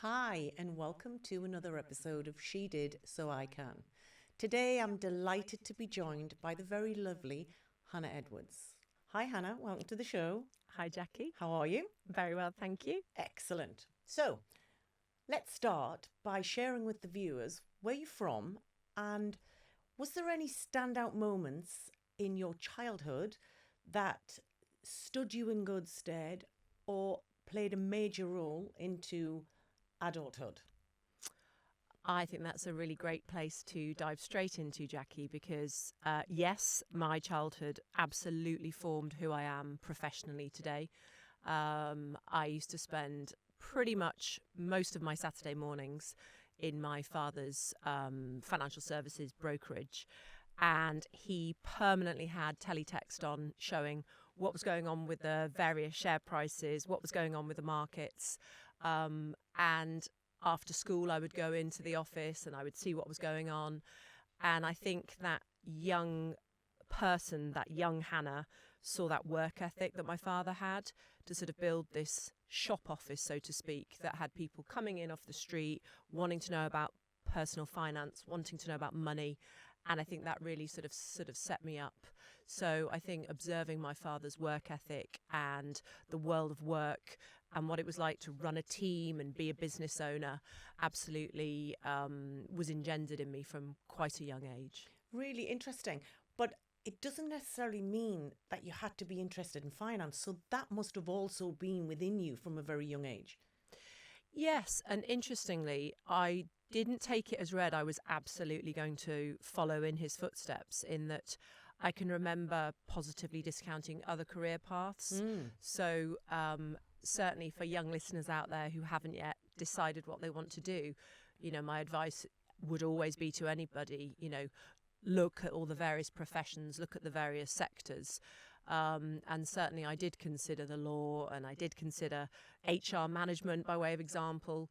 Hi, and welcome to another episode of She Did So I Can. Today I'm delighted to be joined by the very lovely Hannah Edwards. Hi, Hannah, welcome to the show. Hi, Jackie. How are you? Very well, thank you. Excellent. So, let's start by sharing with the viewers where you're from and was there any standout moments in your childhood that stood you in good stead or played a major role into adulthood? I think that's a really great place to dive straight into, Jackie, because yes, my childhood absolutely formed who I am professionally today. I used to spend pretty much most of my Saturday mornings in my father's financial services brokerage. And he permanently had teletext on showing what was going on with the various share prices, what was going on with the markets. And after school, I would go into the office and I would see what was going on. And I think that young person, that young Hannah, saw that work ethic that my father had to sort of build this shop office, so to speak, that had people coming in off the street, wanting to know about personal finance, wanting to know about money. And I think that really sort of set me up. So I think observing my father's work ethic and the world of work and what it was like to run a team and be a business owner absolutely was engendered in me from quite a young age. Really interesting. But it doesn't necessarily mean that you had to be interested in finance. So that must have also been within you from a very young age. Yes, and interestingly, I didn't take it as read I was absolutely going to follow in his footsteps, in that I can remember positively discounting other career paths. So certainly for young listeners out there who haven't yet decided what they want to do, my advice would always be to anybody, look at all the various professions, look at the various sectors. And certainly I did consider the law and I did consider HR management by way of example.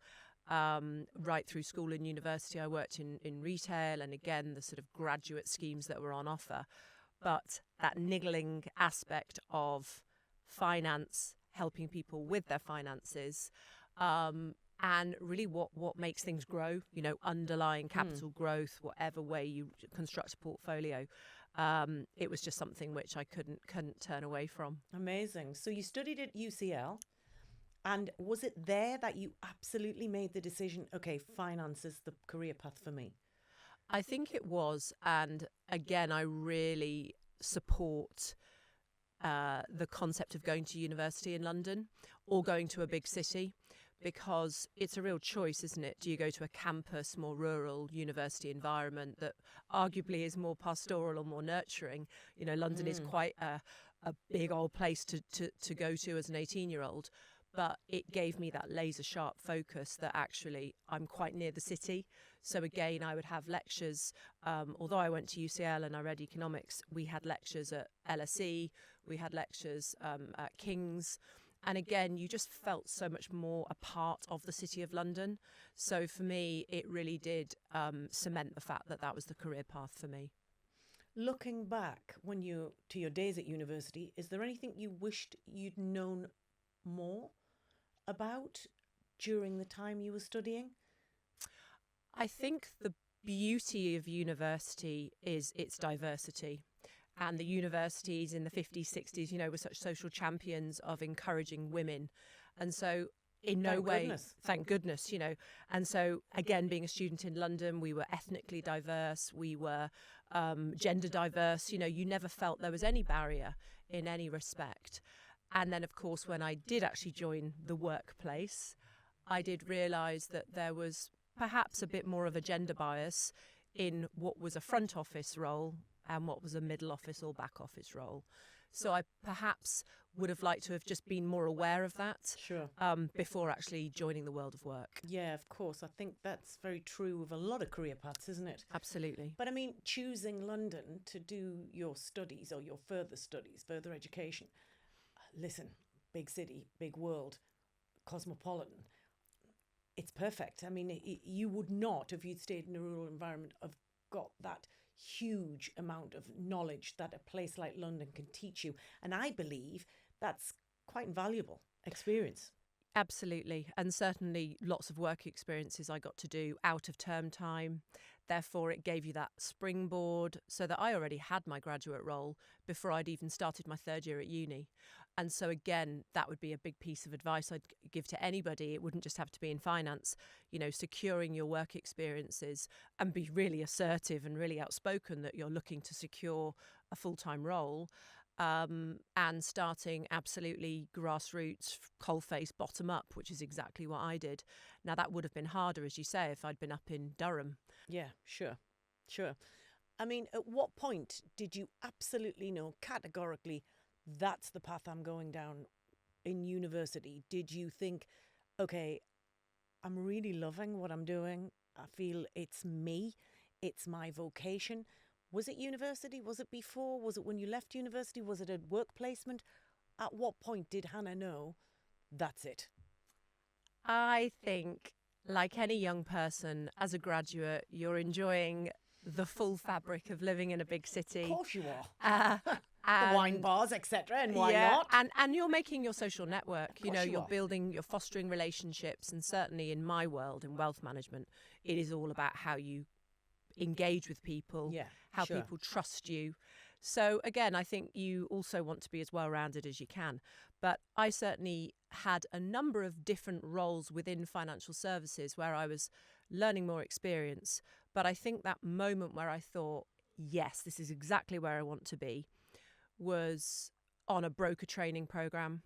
Right through school and university, I worked in retail and again, the sort of graduate schemes that were on offer. But that niggling aspect of finance, helping people with their finances, and really what makes things grow, underlying capital growth, whatever way you construct a portfolio. It was just something which I couldn't turn away from. Amazing. So you studied at UCL. And was it there that you absolutely made the decision, okay, finance is the career path for me? I think it was. And again, I really support the concept of going to university in London or going to a big city, because it's a real choice, isn't it? Do you go to a campus, more rural university environment that arguably is more pastoral or more nurturing? London is quite a big old place to go to as an 18-year-old. But it gave me that laser sharp focus that actually I'm quite near the city. So again, I would have lectures. Although I went to UCL and I read economics, we had lectures at LSE, we had lectures at King's. And again, you just felt so much more a part of the city of London. So for me, it really did cement the fact that that was the career path for me. Looking back to your days at university, is there anything you wished you'd known more about during the time you were studying? I think the beauty of university is its diversity. And the universities in the 50s, 60s, were such social champions of encouraging women. And so in no way, thank goodness, And so again, being a student in London, we were ethnically diverse, we were gender diverse, you never felt there was any barrier in any respect. And then, of course, when I did actually join the workplace, I did realise that there was perhaps a bit more of a gender bias in what was a front office role and what was a middle office or back office role. So I perhaps would have liked to have just been more aware of that before actually joining the world of work. Yeah, of course. I think that's very true of a lot of career paths, isn't it? Absolutely. But I mean, choosing London to do your studies or your further studies, further education, listen, big city, big world, cosmopolitan. It's perfect. I mean, you would not, if you'd stayed in a rural environment, have got that huge amount of knowledge that a place like London can teach you. And I believe that's quite invaluable experience. Absolutely. And certainly lots of work experiences I got to do out of term time. Therefore, it gave you that springboard so that I already had my graduate role before I'd even started my third year at uni. And so, again, that would be a big piece of advice I'd give to anybody. It wouldn't just have to be in finance, securing your work experiences and be really assertive and really outspoken that you're looking to secure a full-time role. And starting absolutely grassroots, coalface, bottom up, which is exactly what I did. Now, that would have been harder, as you say, if I'd been up in Durham. Yeah, sure. I mean, at what point did you absolutely know categorically that's the path I'm going down in university? Did you think, okay, I'm really loving what I'm doing. I feel it's me. It's my vocation. Was it university? Was it before? Was it when you left university? Was it a work placement? At what point did Hannah know that's it? I think, like any young person, as a graduate, you're enjoying the full fabric of living in a big city. Of course you are. The wine bars, etc. And why yeah, not? and you're making your social network. You You're are. building, you're fostering relationships. And certainly in my world, in wealth management, it is all about how you engage with people, how sure. people trust you. So again, I think you also want to be as well-rounded as you can. But I certainly had a number of different roles within financial services where I was learning more experience. But I think that moment where I thought, yes, this is exactly where I want to be, was on a broker training program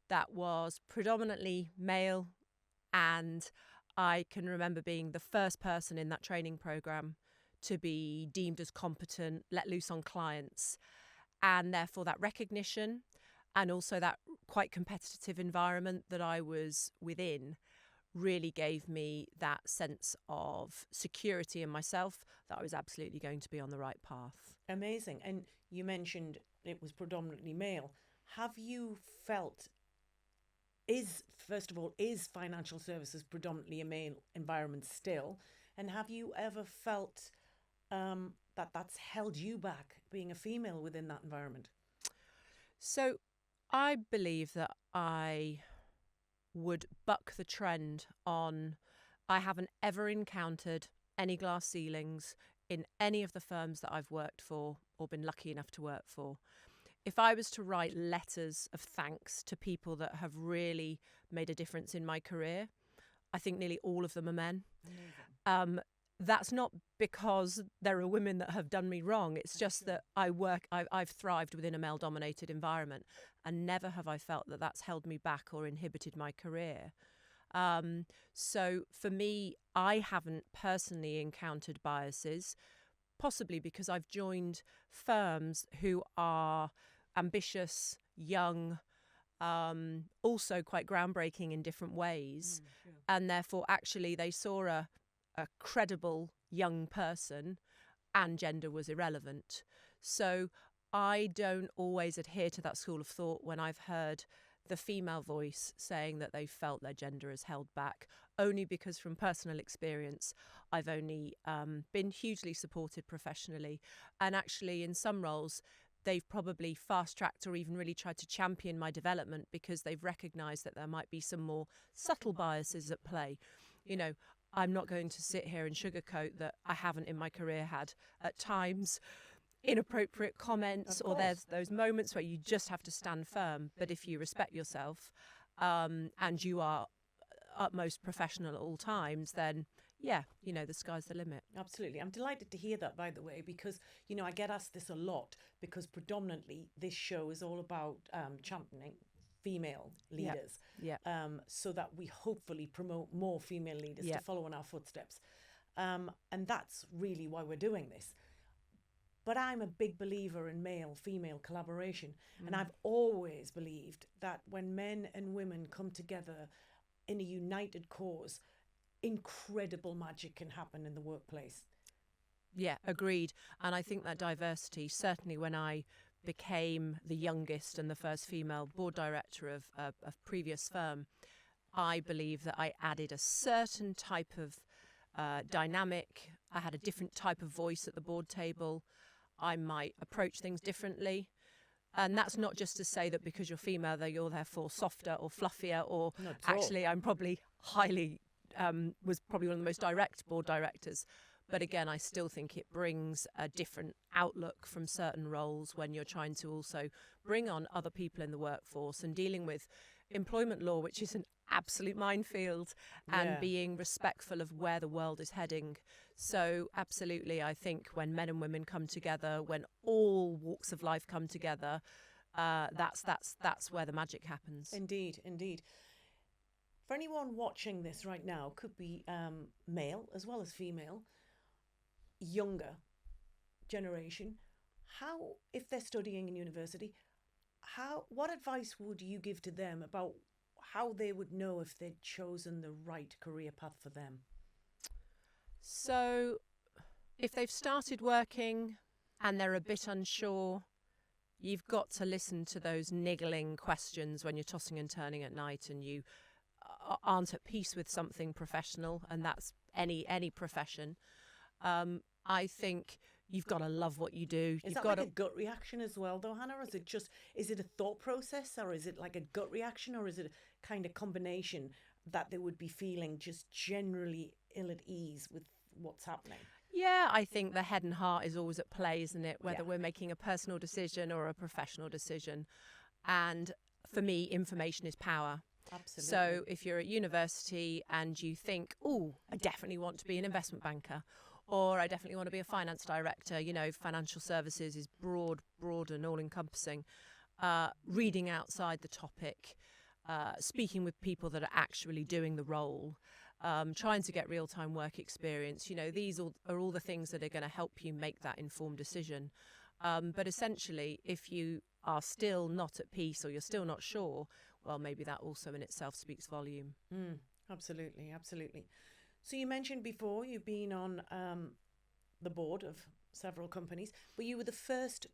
that was predominantly male. And I can remember being the first person in that training program to be deemed as competent, let loose on clients. And therefore that recognition and also that quite competitive environment that I was within really gave me that sense of security in myself that I was absolutely going to be on the right path. Amazing. And you mentioned it was predominantly male. Have you felt, first of all, is financial services predominantly a male environment still? And have you ever felt that that's held you back, being a female within that environment? So I believe that I would buck the trend on, I haven't ever encountered any glass ceilings in any of the firms that I've worked for or been lucky enough to work for. If I was to write letters of thanks to people that have really made a difference in my career, I think nearly all of them are men. That's not because there are women that have done me wrong. It's just that I've thrived within a male-dominated environment, and never have I felt that that's held me back or inhibited my career. So for me, I haven't personally encountered biases, possibly because I've joined firms who are ambitious, young, also quite groundbreaking in different ways. Sure. And therefore, actually, they saw a credible young person and gender was irrelevant. So I don't always adhere to that school of thought when I've heard the female voice saying that they felt their gender is held back, only because from personal experience, I've only been hugely supported professionally. And actually, in some roles, they've probably fast-tracked or even really tried to champion my development because they've recognised that there might be some more subtle biases at play. I'm not going to sit here and sugarcoat that I haven't in my career had at times inappropriate comments, or there's those moments where you just have to stand firm. But if you respect yourself and you are utmost professional at all times, then the sky's the limit. Absolutely. I'm delighted to hear that, by the way, because, I get asked this a lot because predominantly this show is all about championing female leaders, so that we hopefully promote more female leaders to follow in our footsteps. And that's really why we're doing this. But I'm a big believer in male-female collaboration. And I've always believed that when men and women come together in a united cause, incredible magic can happen in the workplace. Yeah, agreed. And I think that diversity, certainly when I became the youngest and the first female board director of a previous firm, I believe that I added a certain type of dynamic. I had a different type of voice at the board table. I might approach things differently. And that's not just to say that because you're female that you're therefore softer or fluffier, or Not at all. actually I'm probably was probably one of the most direct board directors. But again, I still think it brings a different outlook from certain roles when you're trying to also bring on other people in the workforce and dealing with employment law, which is an absolute minefield, and Yeah. being respectful of where the world is heading. So absolutely, I think when men and women come together, when all walks of life come together, that's where the magic happens. Indeed, indeed. For anyone watching this right now, could be male as well as female, younger generation. How, if they're studying in university, what advice would you give to them about how they would know if they'd chosen the right career path for them? So if they've started working and they're a bit unsure, you've got to listen to those niggling questions when you're tossing and turning at night and you aren't at peace with something professional, and that's any profession. I think you've got to love what you do. Is You've that got like a gut reaction as well, though, Hannah? Or is it a thought process, or is it like a gut reaction, or is it a kind of combination that they would be feeling just generally ill at ease with what's happening? Yeah, I think the head and heart is always at play, isn't it? Whether Yeah. we're making a personal decision or a professional decision. And for me, information is power. Absolutely. So if you're at university and you think, oh, I definitely want to be an investment banker, or I definitely want to be a finance director, financial services is broad and all-encompassing. Reading outside the topic, speaking with people that are actually doing the role, trying to get real-time work experience, these are all the things that are going to help you make that informed decision. But essentially, if you are still not at peace or you're still not sure, well, maybe that also in itself speaks volume. Absolutely, absolutely. So you mentioned before you've been on the board of several companies, but you were the first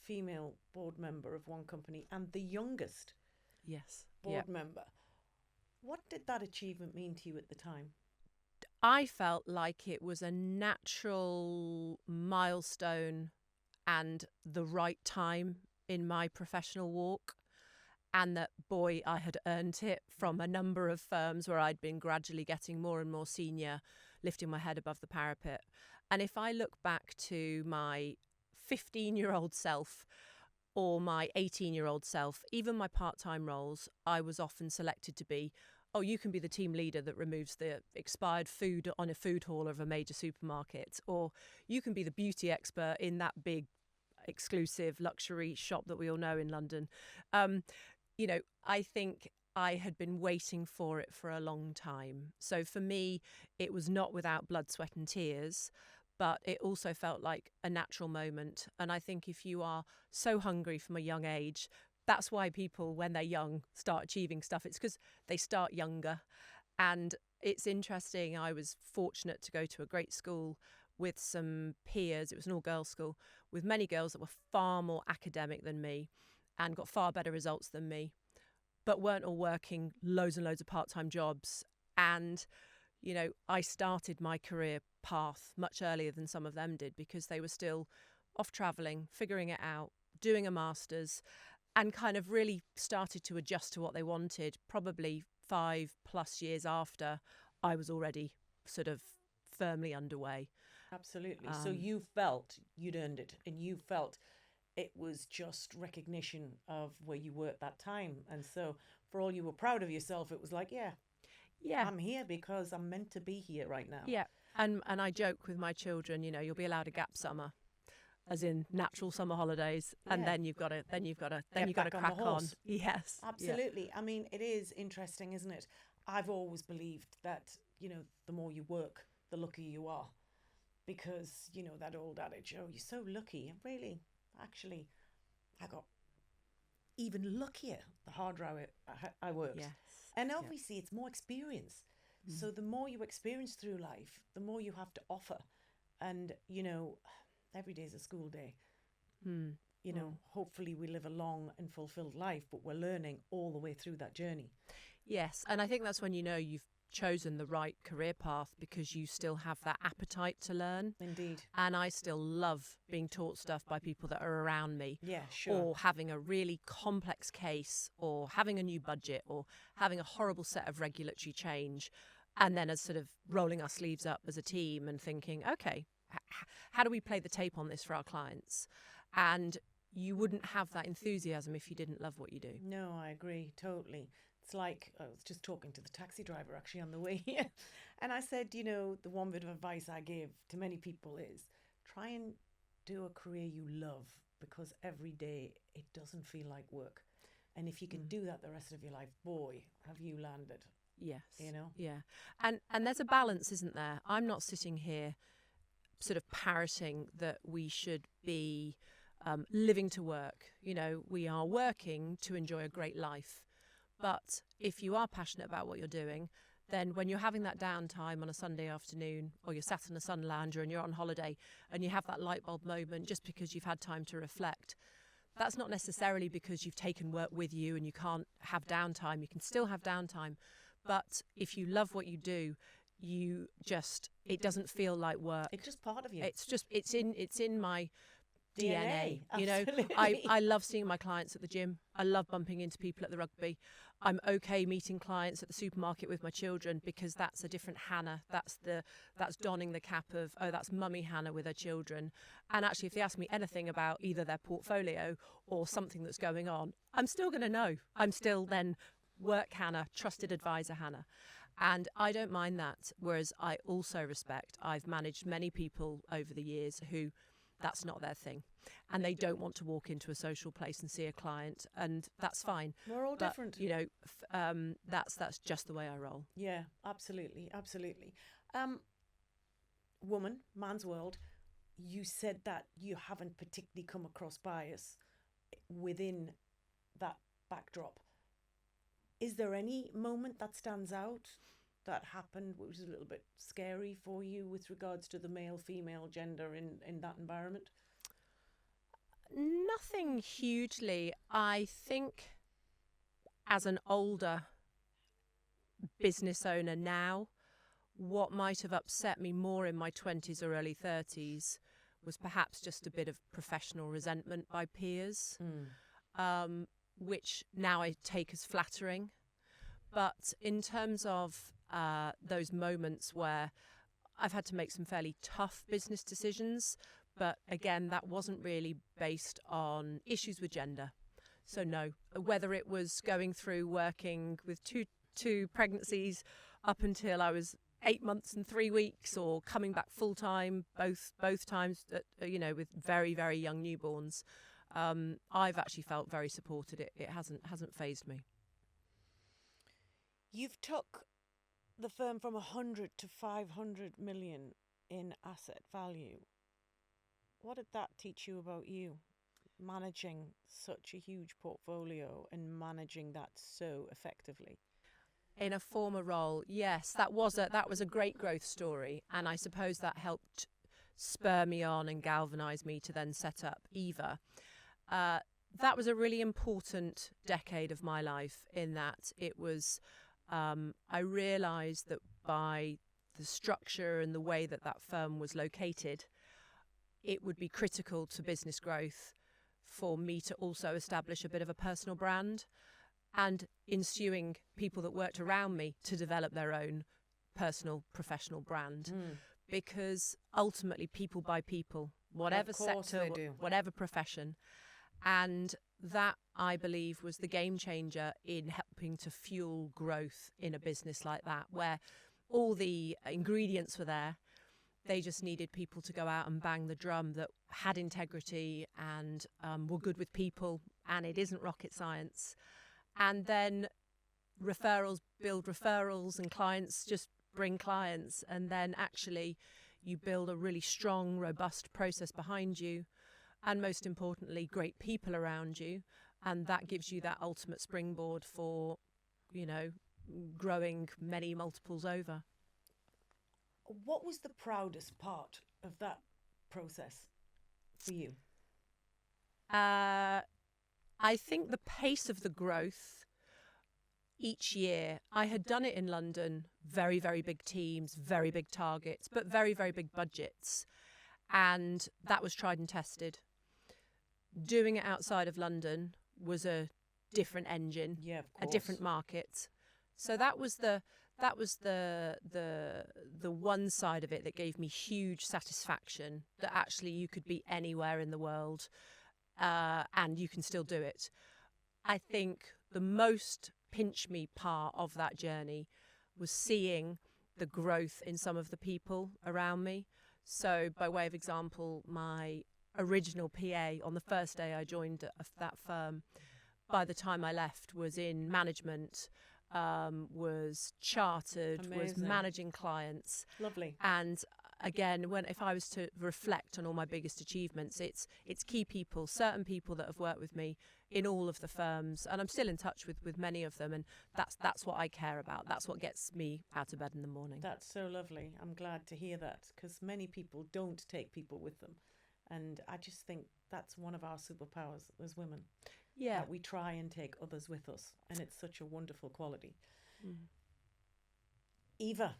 female board member of one company and the youngest Yes. board member. What did that achievement mean to you at the time? I felt like it was a natural milestone and the right time in my professional walk. And that, boy, I had earned it from a number of firms where I'd been gradually getting more and more senior, lifting my head above the parapet. And if I look back to my 15-year-old self or my 18-year-old self, even my part-time roles, I was often selected to be, oh, you can be the team leader that removes the expired food on a food hall of a major supermarket, or you can be the beauty expert in that big exclusive luxury shop that we all know in London. I think I had been waiting for it for a long time. So for me, it was not without blood, sweat and tears, but it also felt like a natural moment. And I think if you are so hungry from a young age, that's why people, when they're young, start achieving stuff. It's because they start younger. And it's interesting, I was fortunate to go to a great school with some peers. It was an all-girls school with many girls that were far more academic than me and got far better results than me, but weren't all working loads and loads of part-time jobs. And, I started my career path much earlier than some of them did because they were still off travelling, figuring it out, doing a master's, and kind of really started to adjust to what they wanted probably 5+ years after I was already sort of firmly underway. Absolutely. So you felt you'd earned it, and you felt it was just recognition of where you were at that time. And so for all you were proud of yourself, it was like, yeah, I'm here because I'm meant to be here right now. Yeah. And I joke with my children, you'll be allowed a gap summer, as in natural summer holidays, and Yeah. then you've got to Get back on the crack on. horse. Yes. Absolutely. I mean, it is interesting, isn't it? I've always believed that, the more you work, the luckier you are. Because, that old adage, oh, you're so lucky. And really, actually, I got even luckier the harder I worked. Yes. And obviously, it's more experience. So the more you experience through life, the more you have to offer. And, every day is a school day. Hopefully we live a long and fulfilled life, but we're learning all the way through that journey. Yes. And I think that's when you've chosen the right career path because you still have that appetite to learn. Indeed. And I still love being taught stuff by people that are around me. Yeah, sure. Or having a really complex case, or having a new budget, or having a horrible set of regulatory change. And then as sort of rolling our sleeves up as a team and thinking, okay, how do we play the tape on this for our clients? And you wouldn't have that enthusiasm if you didn't love what you do. No, I agree totally. It's like, I was just talking to the taxi driver actually on the way here. And I said, you know, the one bit of advice I give to many people is try and do a career you love, because every day it doesn't feel like work. And if you can do that the rest of your life, boy, have you landed. Yes. You know? Yeah. And there's a balance, isn't there? I'm not sitting here sort of parroting that we should be living to work. You know, we are working to enjoy a great life. But if you are passionate about what you're doing, then when you're having that downtime on a Sunday afternoon, or you're sat in a sun lounger and you're on holiday and you have that light bulb moment just because you've had time to reflect, that's not necessarily because you've taken work with you and you can't have downtime. You can still have downtime. But if you love what you do, it doesn't feel like work. It's just part of you. It's in my DNA. You know, absolutely. I love seeing my clients at the gym. I love bumping into people at the rugby. I'm okay meeting clients at the supermarket with my children because that's a different Hannah. That's donning the cap of, oh, that's mummy Hannah with her children. And actually, if they ask me anything about either their portfolio or something that's going on, I'm still going to know. I'm still then work Hannah, trusted advisor Hannah. And I don't mind that. Whereas I also respect, I've managed many people over the years who that's not their thing. And they don't want to walk into a social place and see a client. And that's fine. We're all But, different. you know, that's just the way I roll. Yeah, absolutely. Absolutely. Woman, man's world, you said that you haven't particularly come across bias within that backdrop. Is there any moment that stands out that happened which was a little bit scary for you with regards to the male-female gender in that environment? Nothing hugely. I think as an older business owner now, what might have upset me more in my 20s or early 30s was perhaps just a bit of professional resentment by peers, which now I take as flattering. But in terms of those moments where I've had to make some fairly tough business decisions, but again, that wasn't really based on issues with gender. So no, whether it was going through working with two pregnancies up until I was 8 months and 3 weeks, or coming back full time, both times, with very, very young newborns, I've actually felt very supported. It hasn't fazed me. You've took the firm from 100 to 500 million in asset value. What did that teach you about you, managing such a huge portfolio and managing that so effectively? In a former role, yes, that was a great growth story, and I suppose that helped spur me on and galvanise me to then set up Eva. That was a really important decade of my life, in that it was. I realised that by the structure and the way that firm was located, it would be critical to business growth for me to also establish a bit of a personal brand, and ensuing people that worked around me to develop their own personal professional brand. Because ultimately people buy people, whatever sector, whatever profession. And that, I believe, was the game changer in helping to fuel growth in a business like that, where all the ingredients were there. They just needed people to go out and bang the drum that had integrity and were good with people. And it isn't rocket science. And then referrals build referrals, and clients just bring clients. And then actually you build a really strong, robust process behind you. And most importantly, great people around you. And that gives you that ultimate springboard for, growing many multiples over. What was the proudest part of that process for you? I think the pace of the growth each year. I had done it in London, very, very big teams, very big targets, but very, very big budgets. And that was tried and tested. Doing it outside of London was a different engine, Yeah, of a course. different market. So that was the one side of it that gave me huge satisfaction, that actually you could be anywhere in the world and you can still do it. I think the most pinch me part of that journey was seeing the growth in some of the people around me. So by way of example, my original PA on the first day I joined that firm, by the time I left, was in management, was chartered, was Amazing. managing clients. Lovely. And again, if I was to reflect on all my biggest achievements, it's key people, certain people that have worked with me in all of the firms, and I'm still in touch with many of them, and that's what I care about. That's what gets me out of bed in the morning. That's so lovely. I'm glad to hear that, because many people don't take people with them. And I just think that's one of our superpowers as women. Yeah. That we try and take others with us. And it's such a wonderful quality. Eva,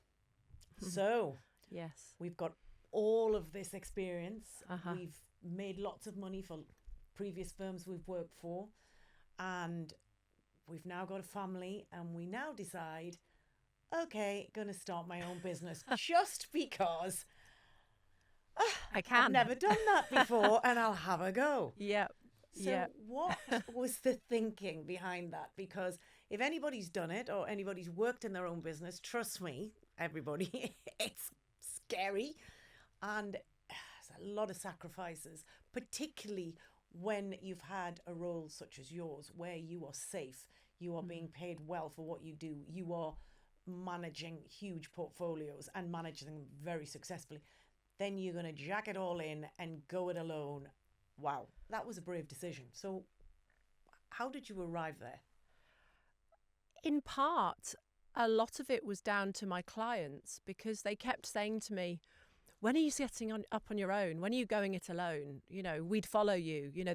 so Yes. we've got all of this experience. Uh-huh. We've made lots of money for previous firms we've worked for. And we've now got a family, and we now decide, okay, going to start my own business just because I can. I've never done that before and I'll have a go. Yeah. So Yeah. what was the thinking behind that? Because if anybody's done it or anybody's worked in their own business, trust me, everybody, it's scary. And there's a lot of sacrifices, particularly when you've had a role such as yours, where you are safe, you are being paid well for what you do, you are managing huge portfolios and managing them very successfully. Then you're going to jack it all in and go it alone. Wow, that was a brave decision. So how did you arrive there? In part, a lot of it was down to my clients, because they kept saying to me, when are you setting up on your own? When are you going it alone? You know, we'd follow you. You know,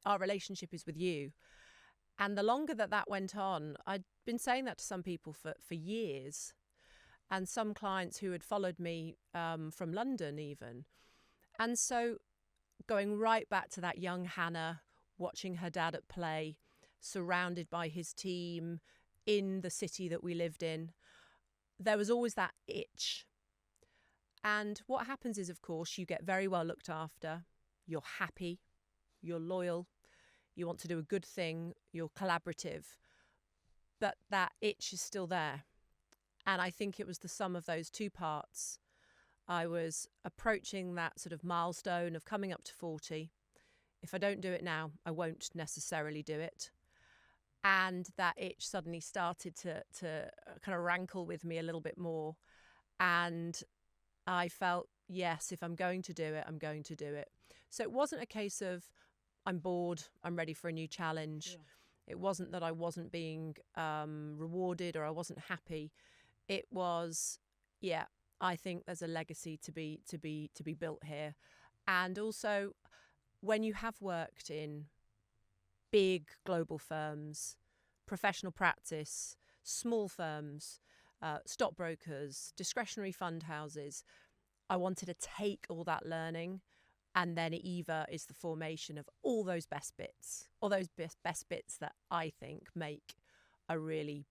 our relationship is with you. And the longer that went on, I'd been saying that to some people for years, and some clients who had followed me from London even. And so going right back to that young Hannah, watching her dad at play, surrounded by his team in the city that we lived in, there was always that itch. And what happens is, of course, you get very well looked after, you're happy, you're loyal, you want to do a good thing, you're collaborative, but that itch is still there. And I think it was the sum of those two parts. I was approaching that sort of milestone of coming up to 40. If I don't do it now, I won't necessarily do it. And that itch suddenly started to kind of rankle with me a little bit more. And I felt, yes, if I'm going to do it, I'm going to do it. So it wasn't a case of I'm bored, I'm ready for a new challenge. Yeah. It wasn't that I wasn't being rewarded or I wasn't happy. It was, yeah, I think there's a legacy to be built here. And also, when you have worked in big global firms, professional practice, small firms, stockbrokers, discretionary fund houses, I wanted to take all that learning, and then Eva is the formation of all those best bits, all those best bits that I think make a really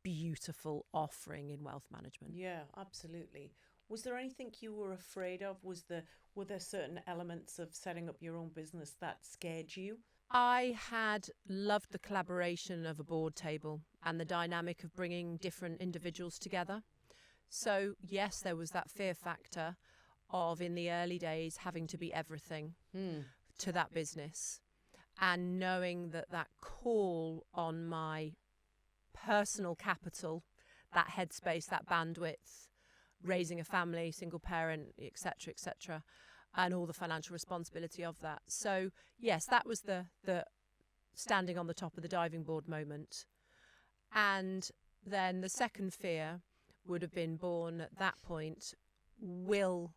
beautiful offering in wealth management. Yeah, absolutely. Was there anything you were afraid of? Were there certain elements of setting up your own business that scared you? I had loved the collaboration of a board table and the dynamic of bringing different individuals together. So yes, there was that fear factor of, in the early days, having to be everything to that business, and knowing that call on my personal capital, that headspace, that bandwidth, raising a family, single parent, etc., and all the financial responsibility of that. So yes, that was the standing on the top of the diving board moment. And then the second fear would have been born at that point: will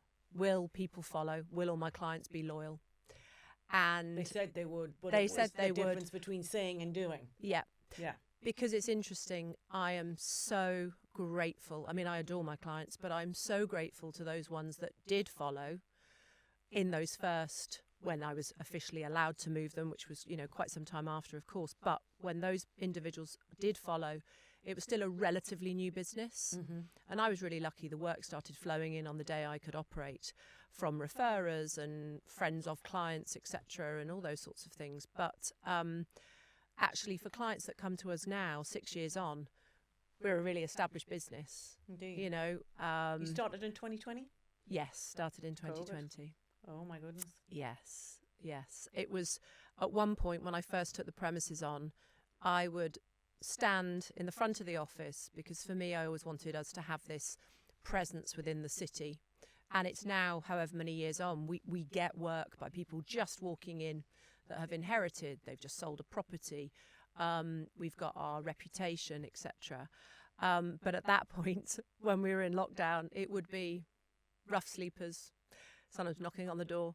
people follow? Will all my clients be loyal? And they said they would, but they it was said they the would. Difference between saying and doing. Yeah. Yeah. Because it's interesting, I am so grateful. I mean, I adore my clients, but I'm so grateful to those ones that did follow in those first, when I was officially allowed to move them, which was, quite some time after, of course. But when those individuals did follow, it was still a relatively new business. Mm-hmm. And I was really lucky. The work started flowing in on the day I could operate, from referrers and friends of clients, etc., and all those sorts of things. But actually, for clients that come to us now, 6 years on, we're a really established business. Indeed. You started in 2020? Yes, started in 2020. Oh my goodness. Yes. It was at one point when I first took the premises on, I would stand in the front of the office, because for me, I always wanted us to have this presence within the city. And it's now, however many years on, we get work by people just walking in that have inherited, they've just sold a property, we've got our reputation, etc. But at that point, when we were in lockdown, it would be rough sleepers, sometimes knocking on the door,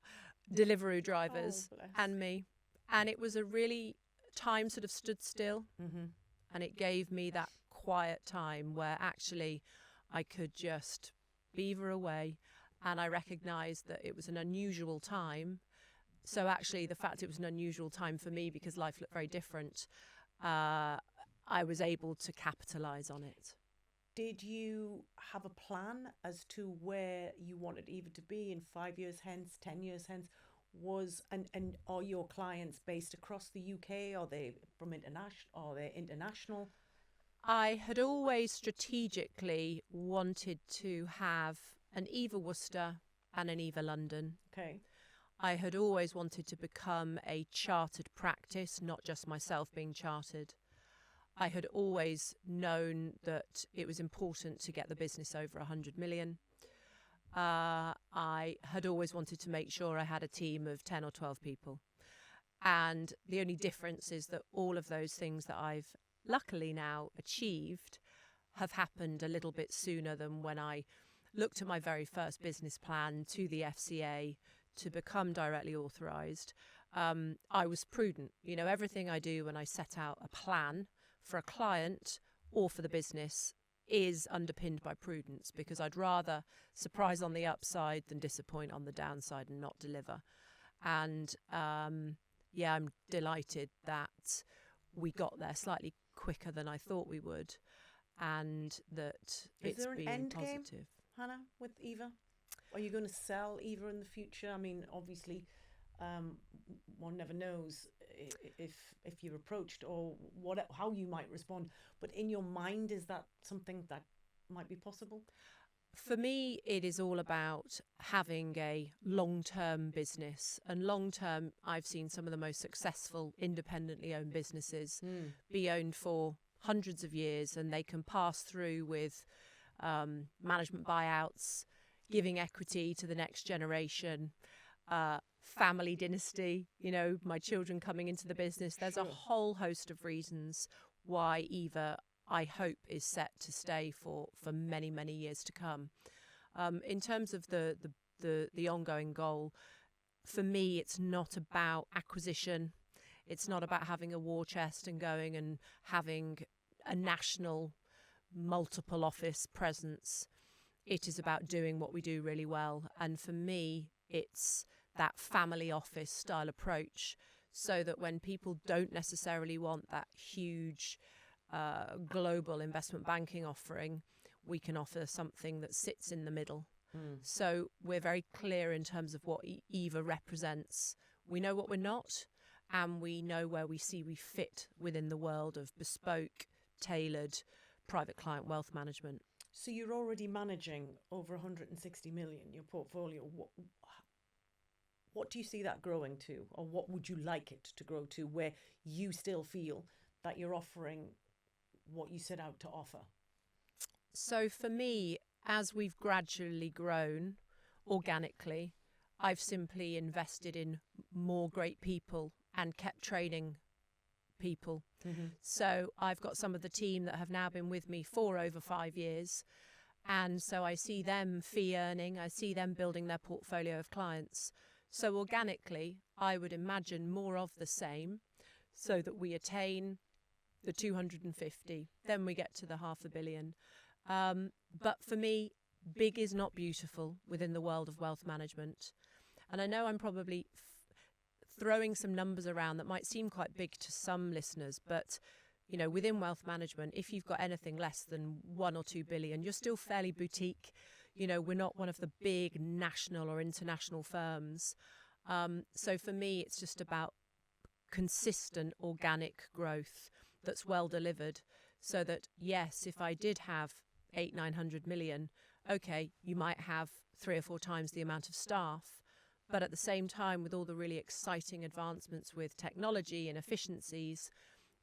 Deliveroo drivers, and me. And it was a really, time sort of stood still. Mm-hmm. And it gave me that quiet time where actually I could just beaver away. And I recognised that it was an unusual time. So actually, the fact it was an unusual time for me, because life looked very different, I was able to capitalise on it. Did you have a plan as to where you wanted Eva to be in 5 years hence, 10 years hence? And are your clients based across the UK? Are they from international? Are they international? I had always strategically wanted to have an Eva Worcester and an Eva London. Okay. I had always wanted to become a chartered practice, not just myself being chartered. I had always known that it was important to get the business over 100 million. I had always wanted to make sure I had a team of 10 or 12 people. And the only difference is that all of those things that I've luckily now achieved have happened a little bit sooner than when I looked at my very first business plan to the FCA to become directly authorised. I was prudent. Everything I do when I set out a plan for a client or for the business is underpinned by prudence, because I'd rather surprise on the upside than disappoint on the downside and not deliver. And I'm delighted that we got there slightly quicker than I thought we would, and that it's been end positive. Game, Hannah, with Eva? Are you going to sell Eva in the future? I mean, obviously, one never knows if you're approached or how you might respond. But in your mind, is that something that might be possible? For me, it is all about having a long-term business. And long-term, I've seen some of the most successful independently owned businesses be owned for hundreds of years, and they can pass through with management buyouts, giving equity to the next generation, family dynasty, my children coming into the business. There's a whole host of reasons why Eva, I hope, is set to stay for many, many years to come. In terms of the ongoing goal, for me, it's not about acquisition. It's not about having a war chest and going and having a national multiple office presence. It is about doing what we do really well. And for me, it's that family office style approach, so that when people don't necessarily want that huge global investment banking offering, we can offer something that sits in the middle. So we're very clear in terms of what Eva represents. We know what we're not, and we know where we fit within the world of bespoke, tailored private client wealth management. So you're already managing over 160 million, your portfolio. What do you see that growing to, or what would you like it to grow to, where you still feel that you're offering what you set out to offer? So for me, as we've gradually grown organically, I've simply invested in more great people and kept training people. Mm-hmm. So I've got some of the team that have now been with me for over 5 years. And so I see them fee earning, I see them building their portfolio of clients. So organically, I would imagine more of the same, so that we attain the 250, then we get to the 500 million. But for me, big is not beautiful within the world of wealth management. And I know I'm probably throwing some numbers around that might seem quite big to some listeners, but you know, within wealth management, if you've got anything less than 1 or 2 billion, you're still fairly boutique. You know, we're not one of the big national or international firms. So for me, it's just about consistent organic growth that's well delivered, so that yes, if I did have 800-900 million, okay, you might have 3 or 4 times the amount of staff, but at the same time, with all the really exciting advancements with technology and efficiencies,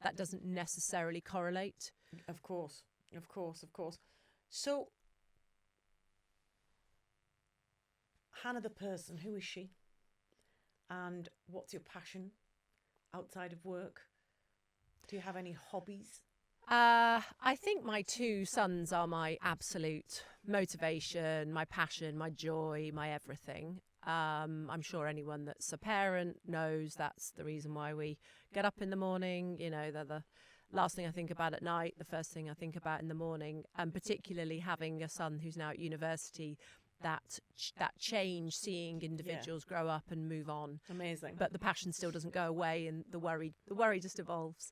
that doesn't necessarily correlate. Of course. So Hannah the person, who is she? And what's your passion outside of work? Do you have any hobbies? I think my 2 sons are my absolute motivation, my passion, my joy, my everything. I'm sure anyone that's a parent knows that's the reason why we get up in the morning. You know, they're the last thing I think about at night, the first thing I think about in the morning. And particularly having a son who's now at university, that change, seeing individuals grow up and move on. Amazing. But the passion still doesn't go away, and the worry just evolves.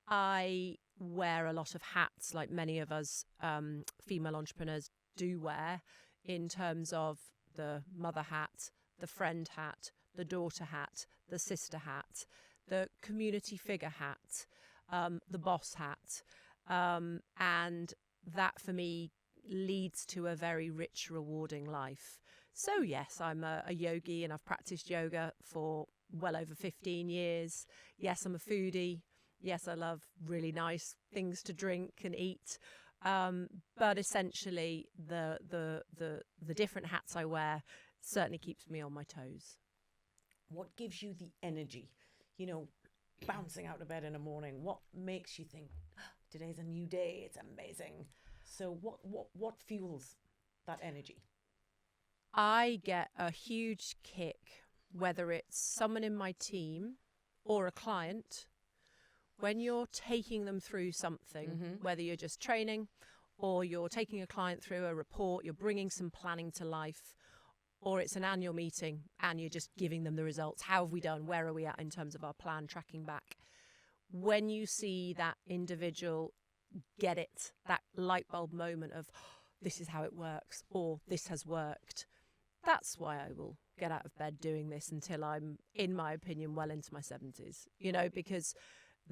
I wear a lot of hats, like many of us female entrepreneurs do wear, in terms of the mother hat, the friend hat, the daughter hat, the sister hat, the community figure hat, the boss hat. And that for me leads to a very rich, rewarding life. So yes, I'm a yogi, and I've practiced yoga for well over 15 years. Yes, I'm a foodie. Yes, I love really nice things to drink and eat. But essentially, the different hats I wear certainly keeps me on my toes. What gives you the energy? You know, bouncing out of bed in the morning. What makes you think, today's a new day, it's amazing? So what fuels that energy? I get a huge kick, whether it's someone in my team or a client, when you're taking them through something, whether you're just training or you're taking a client through a report, you're bringing some planning to life, or it's an annual meeting and you're just giving them the results. How have we done? Where are we at in terms of our plan, tracking back? When you see that individual get it, that light bulb moment of, this is how it works, or this has worked, that's why I will get out of bed doing this until I'm, in my opinion, well into my 70s, you know, because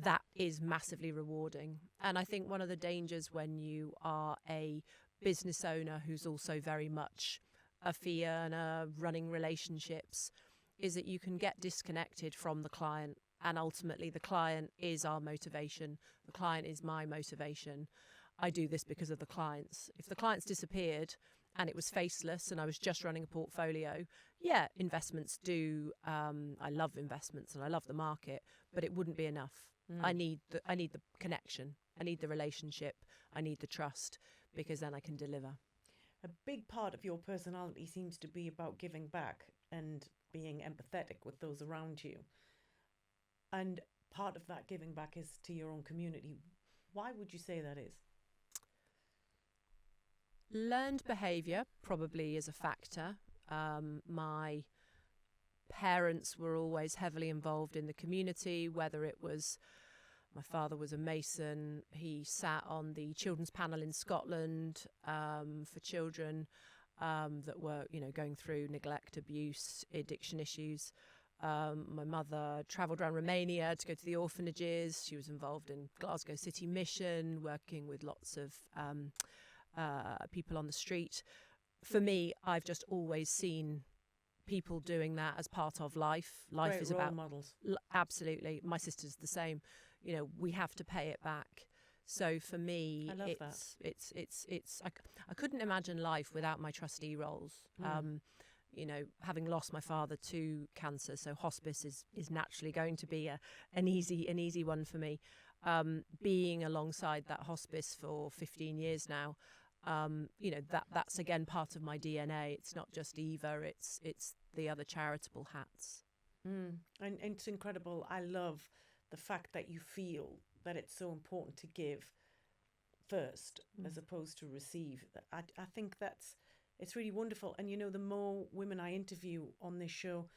that is massively rewarding. And I think one of the dangers when you are a business owner who's also very much a fee earner, running relationships, is that you can get disconnected from the client. And ultimately, the client is our motivation. The client is my motivation. I do this because of the clients. If the clients disappeared and it was faceless and I was just running a portfolio, yeah, investments do. I love investments and I love the market, but it wouldn't be enough. I need the connection. I need the relationship. I need the trust, because then I can deliver. A big part of your personality seems to be about giving back and being empathetic with those around you. And part of that giving back is to your own community. Why would you say that is? Learned behaviour probably is a factor. My parents were always heavily involved in the community, whether it was, my father was a Mason, he sat on the children's panel in Scotland for children that were, you know, going through neglect, abuse, addiction issues. My mother travelled around Romania to go to the orphanages. She was involved in Glasgow City Mission, working with lots of people on the street. For me, I've just always seen people doing that as part of life. Life Great is role about models. Absolutely. My sister's the same. You know, we have to pay it back. So for me, I love it's I couldn't imagine life without my trustee roles. You know, having lost my father to cancer, so hospice is naturally going to be an easy one for me. Being alongside that hospice for 15 years now, you know, that's again part of my DNA. It's not just Eva, it's the other charitable hats. And it's incredible. I love the fact that you feel that it's so important to give first as opposed to receive. I think it's really wonderful. And, the more women I interview on this show,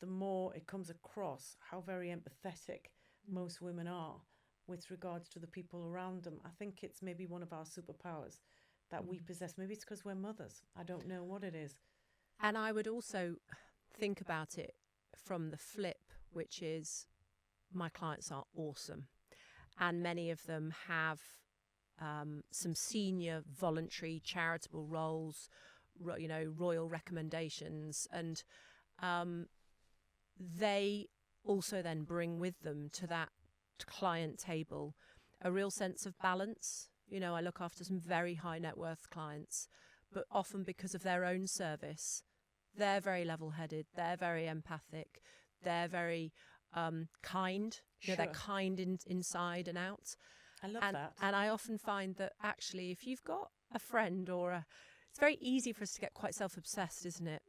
the more it comes across how very empathetic most women are with regards to the people around them. I think it's maybe one of our superpowers that we possess. Maybe it's because we're mothers. I don't know what it is. And I would also think about it from the flip, which is my clients are awesome. And many of them have some senior voluntary charitable roles, royal recommendations. And they also then bring with them to that client table a real sense of balance. I look after some very high net worth clients, but often because of their own service, they're very level-headed, they're very empathic, they're very kind. They're kind inside and out. I love that. And I often find that actually, if you've got a friend it's very easy for us to get quite self-obsessed, isn't it?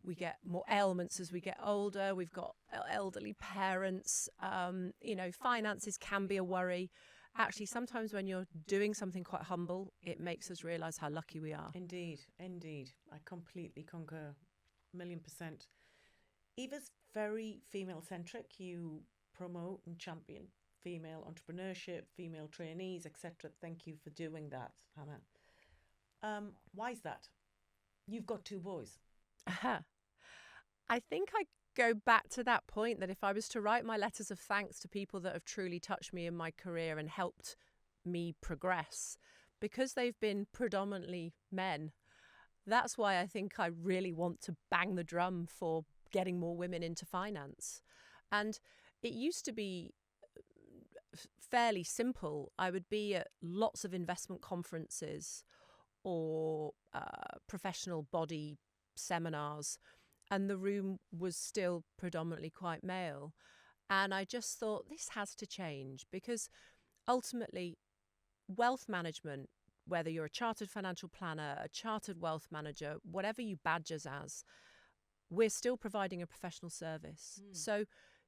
We get more ailments as we get older. We've got elderly parents. Finances can be a worry. Actually, sometimes when you're doing something quite humble, it makes us realise how lucky we are. Indeed. I completely concur, 1,000,000%. Eva's very female-centric. You promote and champion female entrepreneurship, female trainees, etc. Thank you for doing that, Hannah. Why is that? You've got 2 boys. I think I go back to that point that if I was to write my letters of thanks to people that have truly touched me in my career and helped me progress, because they've been predominantly men, that's why I think I really want to bang the drum for getting more women into finance. And it used to be fairly simple. I would be at lots of investment conferences or professional body seminars, and the room was still predominantly quite male. And I just thought this has to change, because ultimately wealth management, whether you're a chartered financial planner, a chartered wealth manager, whatever you badge us as, we're still providing a professional service. So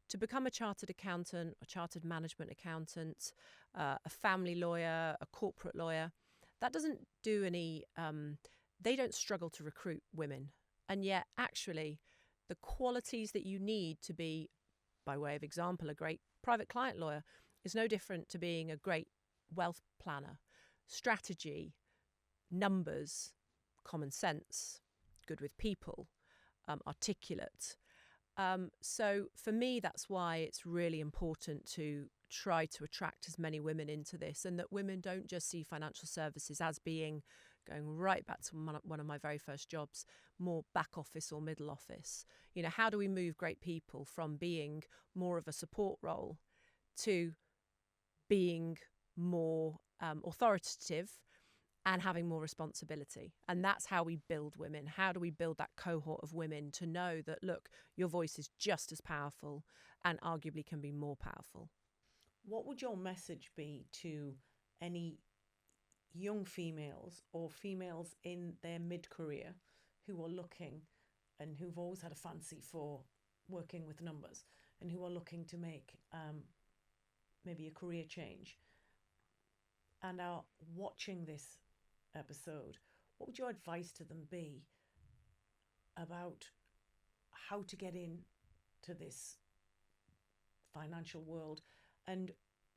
to become a chartered accountant, a chartered management accountant, a family lawyer, a corporate lawyer, that doesn't do any, they don't struggle to recruit women. And yet, actually, the qualities that you need to be, by way of example, a great private client lawyer is no different to being a great wealth planner. Strategy, numbers, common sense, good with people, articulate. So for me, that's why it's really important to try to attract as many women into this, and that women don't just see financial services as being, going right back to one of my very first jobs, more back office or middle office. How do we move great people from being more of a support role to being more authoritative and having more responsibility? And that's how we build women. How do we build that cohort of women to know that, look, your voice is just as powerful and arguably can be more powerful? What would your message be to any young females or females in their mid-career who are looking and who've always had a fancy for working with numbers and who are looking to make maybe a career change and are watching this episode? What would your advice to them be about how to get into this financial world, and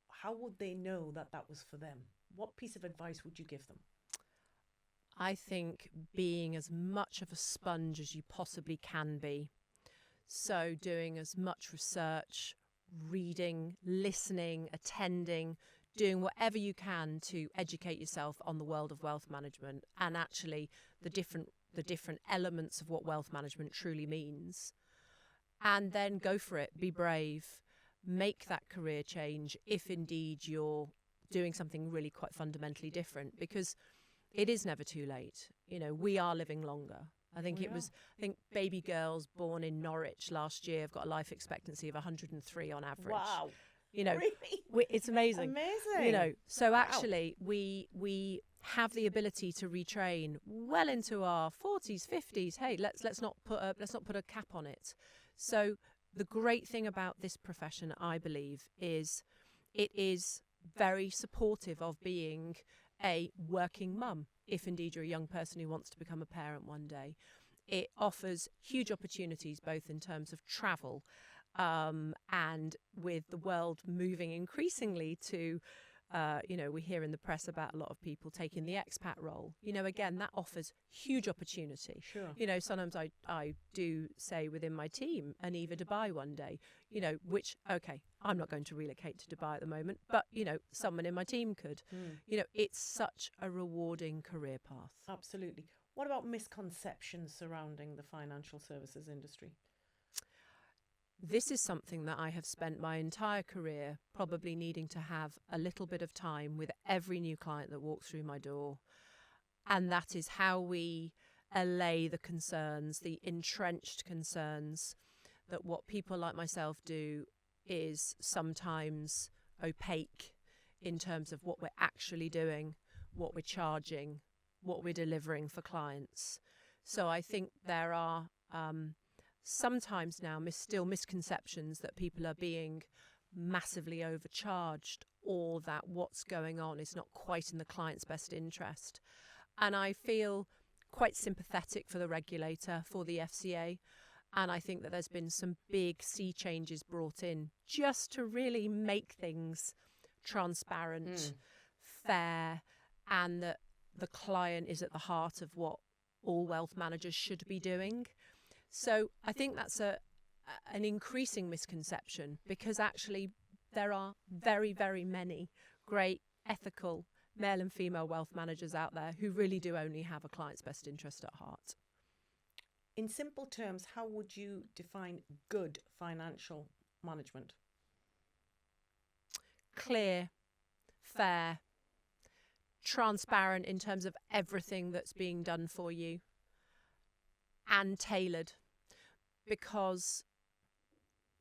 how would they know that that was for them? What piece of advice would you give them? I think being as much of a sponge as you possibly can be. So doing as much research, reading, listening, attending, doing whatever you can to educate yourself on the world of wealth management and actually the different elements of what wealth management truly means. And then go for it, be brave, make that career change if indeed you're doing something really quite fundamentally different, because it is never too late. We are living longer. I think baby girls born in Norwich last year have got a life expectancy of 103 on average. Wow. Really? It's amazing. Amazing. So actually we have the ability to retrain well into our 40s, 50s. Hey, let's not put a cap on it. So the great thing about this profession, I believe, is it is very supportive of being a working mum, if indeed you're a young person who wants to become a parent one day. It offers huge opportunities, both in terms of travel and with the world moving increasingly to, we hear in the press about a lot of people taking the expat role. Again, that offers huge opportunity. Sure. Sometimes I do say within my team, and Eva Dubai one day, which, okay, I'm not going to relocate to Dubai at the moment, but, someone in my team could. It's such a rewarding career path. Absolutely. What about misconceptions surrounding the financial services industry? This is something that I have spent my entire career probably needing to have a little bit of time with every new client that walks through my door. And that is how we allay the concerns, the entrenched concerns that what people like myself do is sometimes opaque in terms of what we're actually doing, what we're charging, what we're delivering for clients. So I think there are sometimes now still misconceptions that people are being massively overcharged, or that what's going on is not quite in the client's best interest. And I feel quite sympathetic for the regulator, for the FCA. And I think that there's been some big sea changes brought in just to really make things transparent, fair, and that the client is at the heart of what all wealth managers should be doing. So I think that's an increasing misconception, because actually there are very, very many great ethical male and female wealth managers out there who really do only have a client's best interest at heart. In simple terms, how would you define good financial management? Clear, fair, transparent in terms of everything that's being done for you, and tailored. Because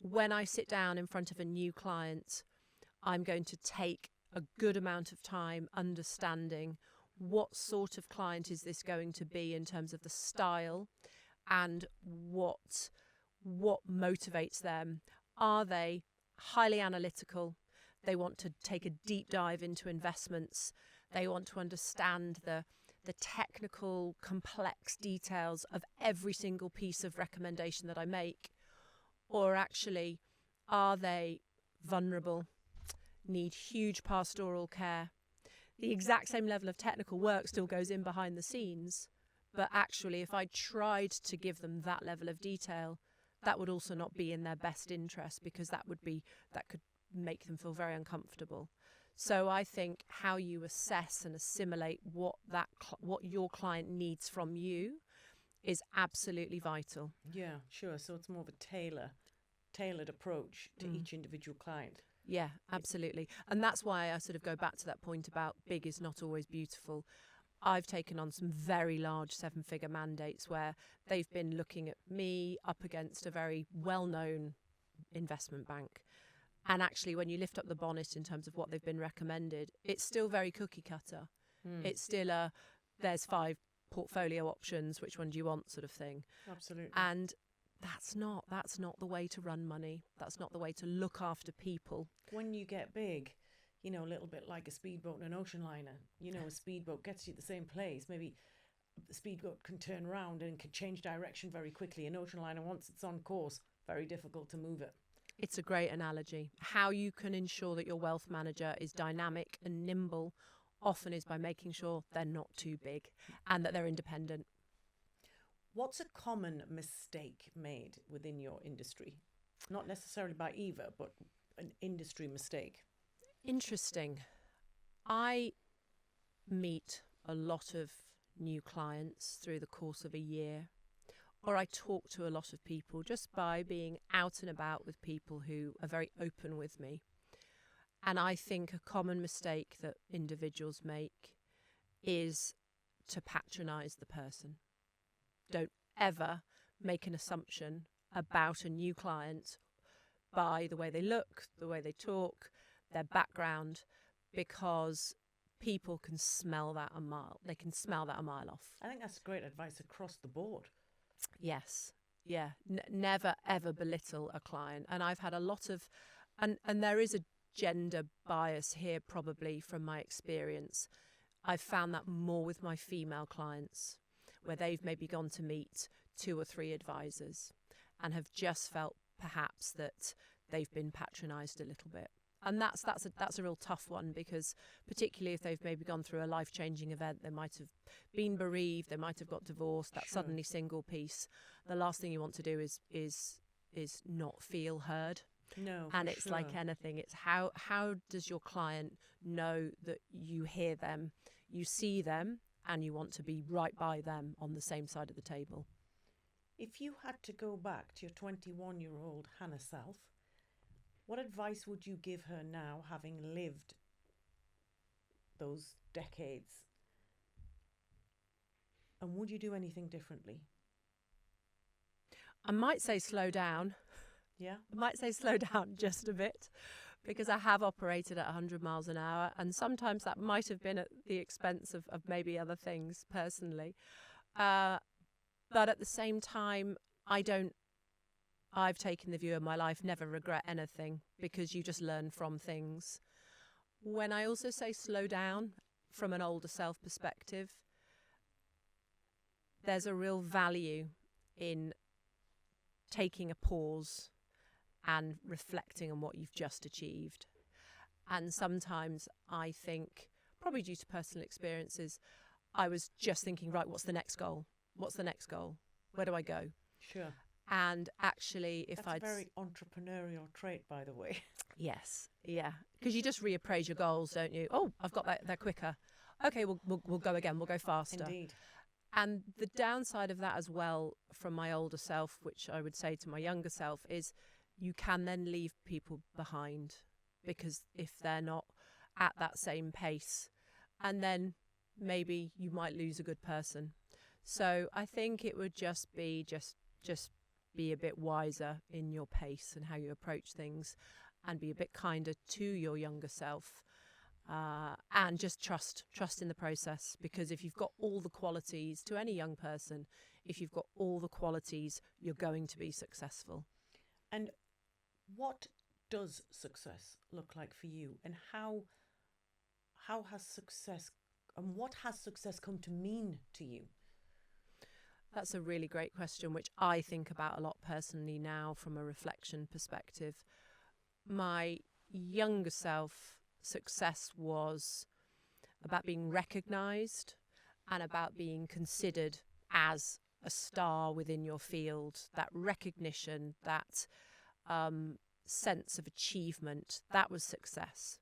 when I sit down in front of a new client, I'm going to take a good amount of time understanding what sort of client is this going to be in terms of the style, and what motivates them. Are they highly analytical? They want to take a deep dive into investments. They want to understand the technical, complex details of every single piece of recommendation that I make. Or actually, are they vulnerable, need huge pastoral care? The exact same level of technical work still goes in behind the scenes, but actually, if I tried to give them that level of detail, that would also not be in their best interest, because that could make them feel very uncomfortable. So I think how you assess and assimilate what your client needs from you is absolutely vital. Yeah, sure. So it's more of a tailored approach to each individual client. Yeah, absolutely. And that's why I sort of go back to that point about big is not always beautiful. I've taken on some very large 7-figure mandates where they've been looking at me up against a very well-known investment bank. And actually, when you lift up the bonnet in terms of what they've been recommended, it's still very cookie cutter. It's still there's 5 portfolio options, which one do you want, sort of thing. Absolutely. And that's not the way to run money. That's not the way to look after people. When you get big, a little bit like a speedboat and an ocean liner, a speedboat gets you to the same place. Maybe the speedboat can turn around and can change direction very quickly. An ocean liner, once it's on course, very difficult to move it. It's a great analogy. How you can ensure that your wealth manager is dynamic and nimble often is by making sure they're not too big and that they're independent. What's a common mistake made within your industry? Not necessarily by Eva, but an industry mistake. Interesting. I meet a lot of new clients through the course of a year, or I talk to a lot of people just by being out and about with people who are very open with me. And I think a common mistake that individuals make is to patronise the person. Don't ever make an assumption about a new client by the way they look, the way they talk, their background, because people can smell that a mile. They can smell that a mile off. I think that's great advice across the board. Yes. Yeah, never ever belittle a client. And I've had a lot of, and there is a gender bias here probably from my experience. I've found that more with my female clients, where they've maybe gone to meet 2 or 3 advisors and have just felt perhaps that they've been patronised a little bit. And that's a real tough one, because particularly if they've maybe gone through a life-changing event, they might have been bereaved, they might have got divorced, that suddenly single piece. The last thing you want to do is not feel heard. No, and it's like anything. It's how does your client know that you hear them, you see them, and you want to be right by them on the same side of the table. If you had to go back to your 21-year-old Hannah self, what advice would you give her now, having lived those decades? And would you do anything differently? I might say slow down. Yeah? I might say slow down just a bit, because I have operated at 100 miles an hour, and sometimes that might have been at the expense of maybe other things personally. But at the same time, I've taken the view of my life, never regret anything, because you just learn from things. When I also say slow down from an older self perspective, there's a real value in taking a pause and reflecting on what you've just achieved. And sometimes I think, probably due to personal experiences, I was just thinking, right, what's the next goal? What's the next goal? Where do I go? Sure. And actually, if That's a very entrepreneurial trait, by the way. Yes, yeah, because you just reappraise your goals, don't you? Oh, I've got that quicker. Okay, we'll go again. We'll go faster. Indeed. And the downside of that as well, from my older self, which I would say to my younger self, is you can then leave people behind, because if they're not at that same pace, and then maybe you might lose a good person. So I think it would just be just be a bit wiser in your pace and how you approach things, and be a bit kinder to your younger self, and just trust in the process. Because if you've got all the qualities, to any young person, if you've got all the qualities, you're going to be successful. And what does success look like for you, and how has success, and what has success come to mean to you? That's a really great question, which I think about a lot personally now from a reflection perspective. My younger self, success was about being recognised and about being considered as a star within your field. That recognition, that sense of achievement, that was success.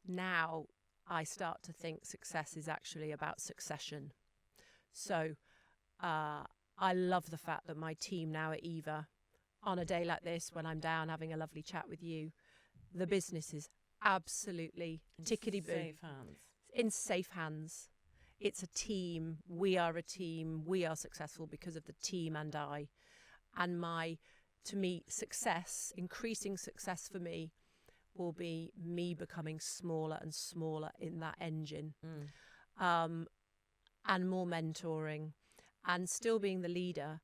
Now I start to think success is actually about succession. So I love the fact that my team now at Eva, on a day like this, when I'm down having a lovely chat with you, the business is absolutely tickety-boo. Safe hands. In safe hands. It's a team. We are a team. We are successful because of the team and I. And to me, success, increasing success for me, will be me becoming smaller and smaller in that engine, and more mentoring, and still being the leader,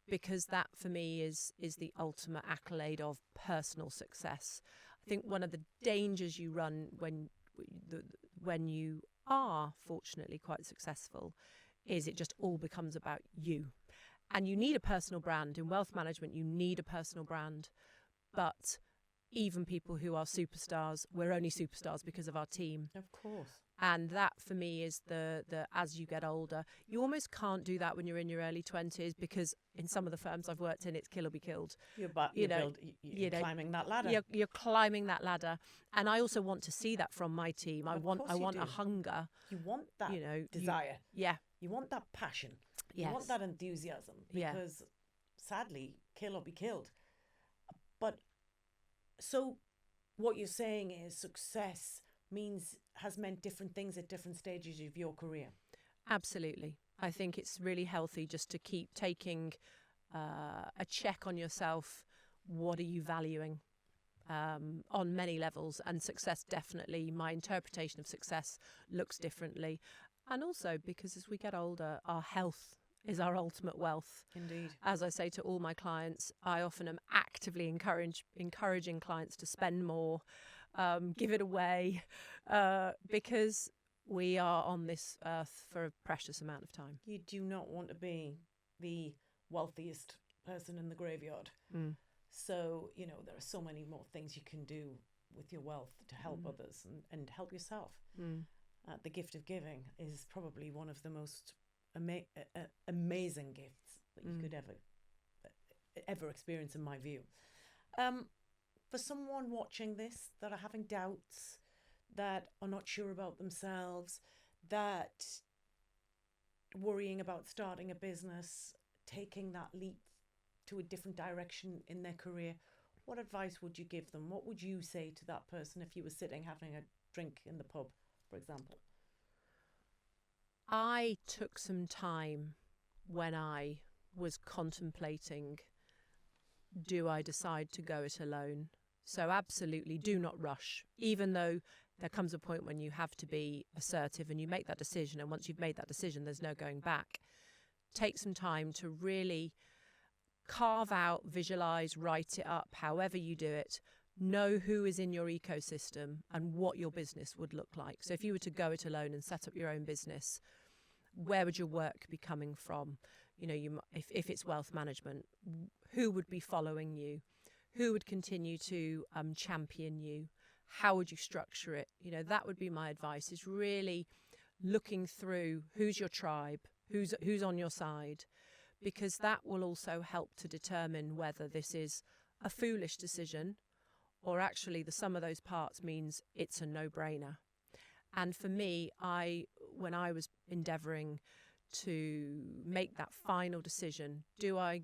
because that for me is the ultimate accolade of personal success. I think one of the dangers you run when you are fortunately quite successful is it just all becomes about you. And you need a personal brand. In wealth management, you need a personal brand. But even people who are superstars, we're only superstars because of our team. Of course. And that for me is the as you get older, you almost can't do that when you're in your early 20s, because in some of the firms I've worked in, it's kill or be killed. You're climbing that ladder. You're climbing that ladder. And I also want to see that from my team. I want a hunger. You want that desire. You want that passion. Yes. You want that enthusiasm, because sadly, kill or be killed. But so what you're saying is success has meant different things at different stages of your career. Absolutely. I think it's really healthy just to keep taking a check on yourself. What are you valuing on many levels? And success, definitely, my interpretation of success looks differently. And also because as we get older, our health is our ultimate wealth. Indeed. As I say to all my clients, I often am actively encouraging clients to spend more, give it away, because we are on this earth for a precious amount of time. You do not want to be the wealthiest person in the graveyard. Mm. So, you know, there are so many more things you can do with your wealth to help others and help yourself. The gift of giving is probably one of the most amazing gifts that you could ever experience, in my view. For someone watching this that are having doubts, that are not sure about themselves, that worrying about starting a business, taking that leap to a different direction in their career, what advice would you give them? What would you say to that person if you were sitting having a drink in the pub, for example? I took some time when I was contemplating, do I decide to go it alone? So absolutely do not rush, even though there comes a point when you have to be assertive and you make that decision. And once you've made that decision, there's no going back. Take some time to really carve out, visualize, write it up, however you do it. Know who is in your ecosystem and what your business would look like. So if you were to go it alone and set up your own business, where would your work be coming from? You know, if it's wealth management, who would be following you? Who would continue to champion you? How would you structure it? You know, that would be my advice, is really looking through who's your tribe, who's on your side, because that will also help to determine whether this is a foolish decision or actually the sum of those parts means it's a no-brainer. And for me, when I was endeavouring to make that final decision, do I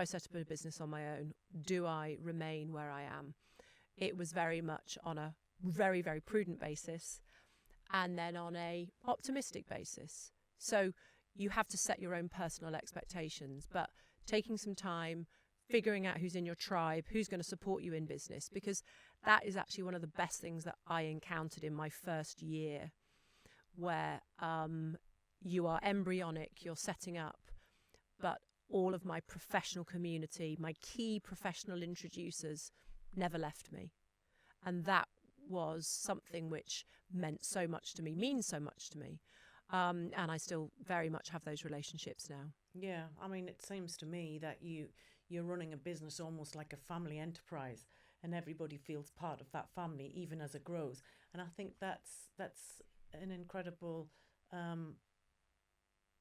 set up a business on my own? Do I remain where I am? It was very much on a very, very prudent basis and then on a optimistic basis. So you have to set your own personal expectations, but taking some time, figuring out who's in your tribe, who's going to support you in business, because that is actually one of the best things that I encountered in my first year, where you are embryonic, you're setting up, but all of my professional community, my key professional introducers never left me. And that was something which meant so much to me, means so much to me. And I still very much have those relationships now. Yeah, I mean, it seems to me that you're running a business almost like a family enterprise, and everybody feels part of that family, even as it grows. And I think that's an incredible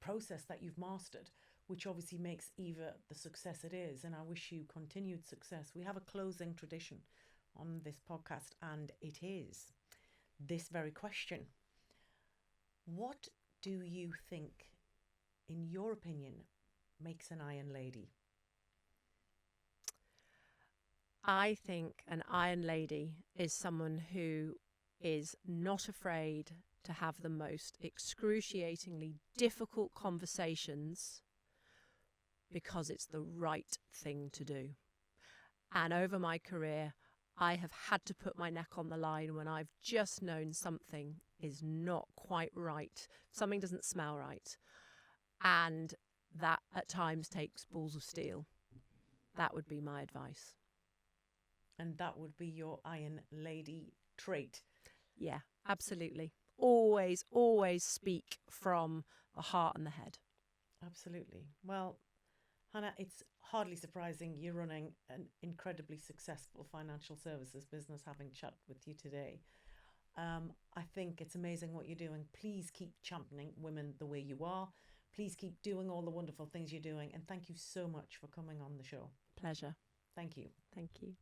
process that you've mastered, which obviously makes Eva the success it is. And I wish you continued success. We have a closing tradition on this podcast, and it is this very question. What do you think, in your opinion, makes an iron lady? I think an iron lady is someone who is not afraid to have the most excruciatingly difficult conversations because it's the right thing to do. And over my career, I have had to put my neck on the line when I've just known something is not quite right. Something doesn't smell right. And that at times takes balls of steel. That would be my advice. And that would be your iron lady trait. Yeah, absolutely. Always, always speak from the heart and the head. Absolutely. Well, Hannah, it's hardly surprising you're running an incredibly successful financial services business, having chat with you today. I think it's amazing what you're doing. Please keep championing women the way you are. Please keep doing all the wonderful things you're doing. And thank you so much for coming on the show. Pleasure. Thank you. Thank you.